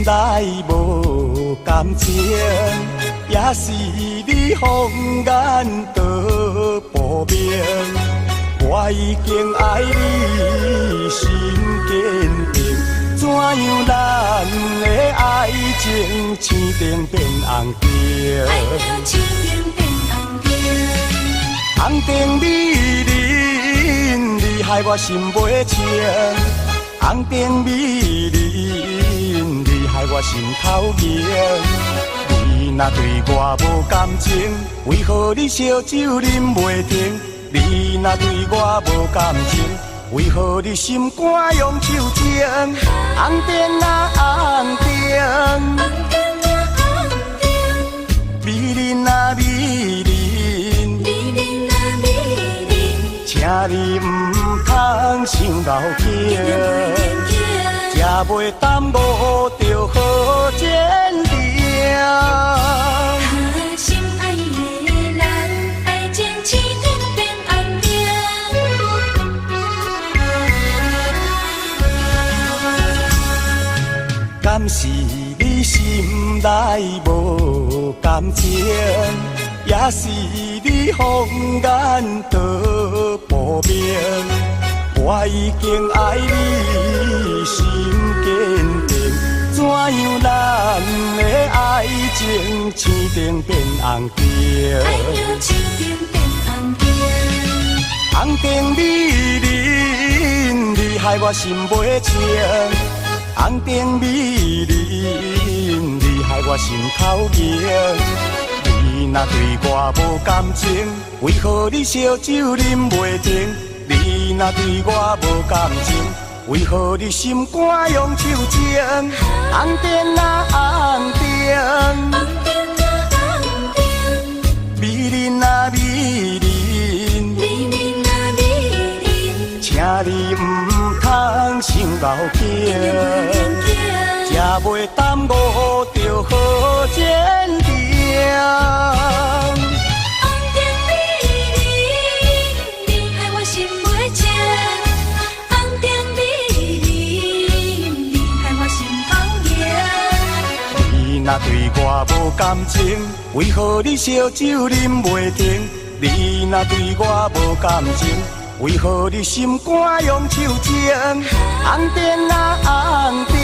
内无感情，也是你放眼道不明。我已经爱你心坚定，怎样咱的爱情青灯变红灯？爱情青灯变红灯，红灯美人，你害我心袂清。红灯美人，你害我心头凝。你若对我无感情，为何你烧酒啉袂停？你若对我无感情，为何你心肝用手情？红灯啊红灯，美人啊美人，请你唔通伤老境，才袂耽误着好前程。心爱的咱，爱情青灯变红灯。敢是你心内无感情，也是你放眼道不明。我已经爱你心坚定，怎样咱的爱情青灯变红灯？爱情青灯变红灯，红灯美人，你害我心袂清。红灯美人，你害我心头凝。你若对我无感情，为何你烧酒啉袂停？你若对我无感情，为何你心肝用手情？红灯啊红灯，美人啊美人，请你唔通伤老境，才袂耽误着好前程。若对我无感情，为何你烧酒啉袂停？你若对我无感情，为何你心肝用手情？红灯啊红灯，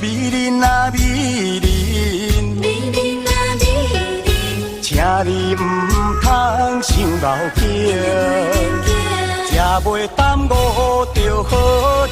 美人啊美人，请你唔通伤老境，才袂耽误着好